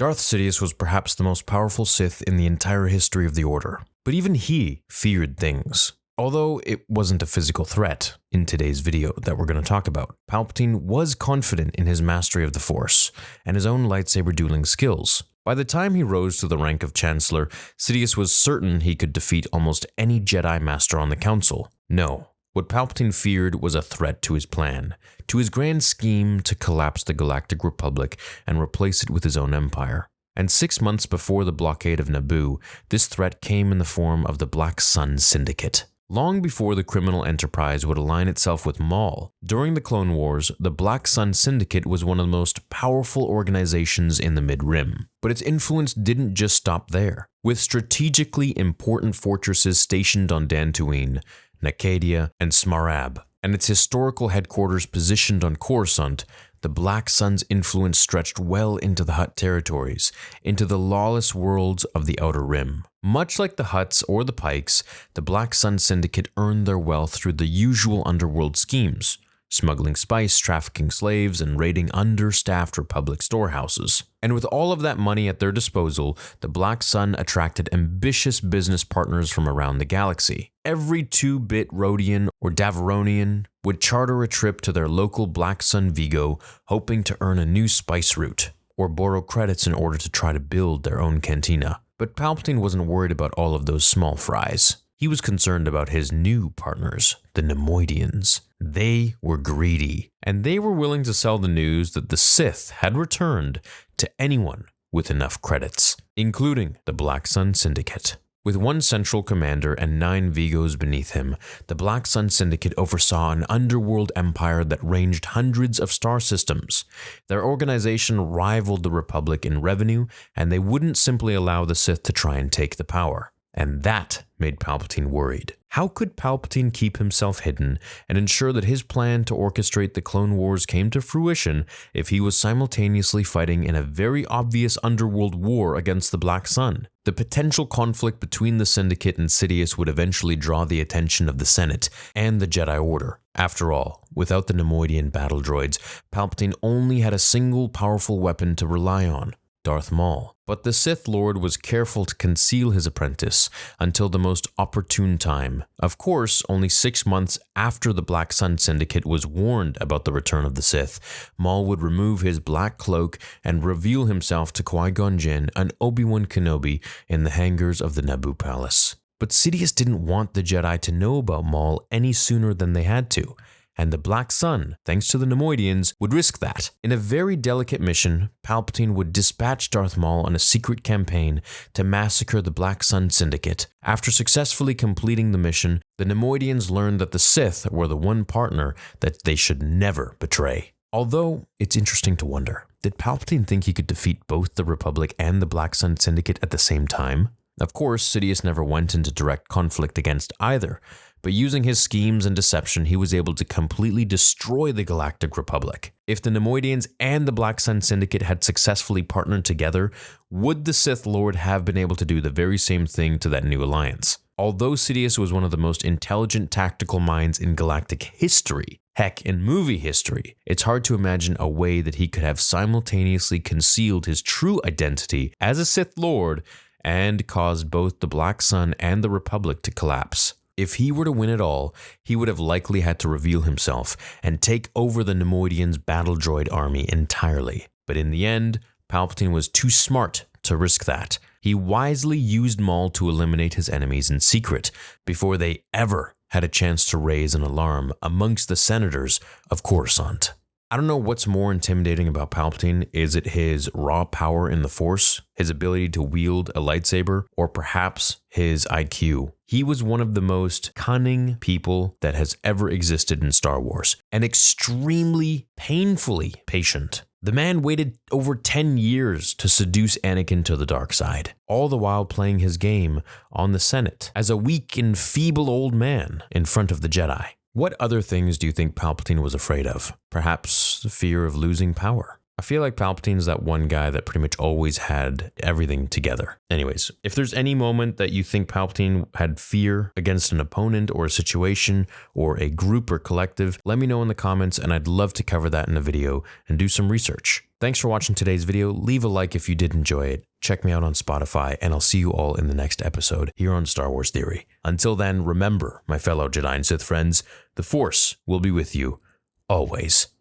Darth Sidious was perhaps the most powerful Sith in the entire history of the Order, but even he feared things. Although it wasn't a physical threat in today's video that we're going to talk about, Palpatine was confident in his mastery of the Force and his own lightsaber dueling skills. By the time he rose to the rank of Chancellor, Sidious was certain he could defeat almost any Jedi Master on the Council. No, what Palpatine feared was a threat to his plan, to his grand scheme to collapse the Galactic Republic and replace it with his own empire. And 6 months before the blockade of Naboo, this threat came in the form of the Black Sun Syndicate. Long before the criminal enterprise would align itself with Maul, during the Clone Wars, the Black Sun Syndicate was one of the most powerful organizations in the Mid-Rim. But its influence didn't just stop there. With strategically important fortresses stationed on Dantooine, Nakadia, and Smarab, and its historical headquarters positioned on Coruscant, the Black Sun's influence stretched well into the Hutt territories, into the lawless worlds of the Outer Rim. Much like the Hutts or the Pikes, the Black Sun Syndicate earned their wealth through the usual underworld schemes, smuggling spice, trafficking slaves, and raiding understaffed Republic storehouses. And with all of that money at their disposal, the Black Sun attracted ambitious business partners from around the galaxy. Every 2-bit Rhodian or Davaronian would charter a trip to their local Black Sun Vigo, hoping to earn a new spice route, or borrow credits in order to try to build their own cantina. But Palpatine wasn't worried about all of those small fries. He was concerned about his new partners, the Neimoidians. They were greedy, and they were willing to sell the news that the Sith had returned to anyone with enough credits, including the Black Sun Syndicate. With one central commander and 9 Vigos beneath him, the Black Sun Syndicate oversaw an underworld empire that ranged hundreds of star systems. Their organization rivaled the Republic in revenue, and they wouldn't simply allow the Sith to try and take the power. And that made Palpatine worried. How could Palpatine keep himself hidden and ensure that his plan to orchestrate the Clone Wars came to fruition if he was simultaneously fighting in a very obvious underworld war against the Black Sun? The potential conflict between the Syndicate and Sidious would eventually draw the attention of the Senate and the Jedi Order. After all, without the Neimoidian battle droids, Palpatine only had a single powerful weapon to rely on: Darth Maul. But the Sith Lord was careful to conceal his apprentice until the most opportune time. Of course, only 6 months after the Black Sun Syndicate was warned about the return of the Sith, Maul would remove his black cloak and reveal himself to Qui-Gon Jinn and Obi-Wan Kenobi in the hangars of the Naboo Palace. But Sidious didn't want the Jedi to know about Maul any sooner than they had to. And the Black Sun, thanks to the Neimoidians, would risk that. In a very delicate mission, Palpatine would dispatch Darth Maul on a secret campaign to massacre the Black Sun Syndicate. After successfully completing the mission, the Neimoidians learned that the Sith were the one partner that they should never betray. Although, it's interesting to wonder, did Palpatine think he could defeat both the Republic and the Black Sun Syndicate at the same time? Of course, Sidious never went into direct conflict against either, but using his schemes and deception, he was able to completely destroy the Galactic Republic. If the Neimoidians and the Black Sun Syndicate had successfully partnered together, would the Sith Lord have been able to do the very same thing to that new alliance? Although Sidious was one of the most intelligent tactical minds in galactic history, heck, in movie history, it's hard to imagine a way that he could have simultaneously concealed his true identity as a Sith Lord and caused both the Black Sun and the Republic to collapse. If he were to win it all, he would have likely had to reveal himself and take over the Neimoidians' battle droid army entirely. But in the end, Palpatine was too smart to risk that. He wisely used Maul to eliminate his enemies in secret before they ever had a chance to raise an alarm amongst the senators of Coruscant. I don't know what's more intimidating about Palpatine. Is it his raw power in the Force, his ability to wield a lightsaber, or perhaps his IQ? He was one of the most cunning people that has ever existed in Star Wars, and extremely painfully patient. The man waited over 10 years to seduce Anakin to the dark side, all the while playing his game on the Senate as a weak and feeble old man in front of the Jedi. What other things do you think Palpatine was afraid of? Perhaps the fear of losing power. I feel like Palpatine's that one guy that pretty much always had everything together. Anyways, if there's any moment that you think Palpatine had fear against an opponent or a situation or a group or collective, let me know in the comments and I'd love to cover that in a video and do some research. Thanks for watching today's video. Leave a like if you did enjoy it. Check me out on Spotify, and I'll see you all in the next episode here on Star Wars Theory. Until then, remember, my fellow Jedi and Sith friends, the Force will be with you always.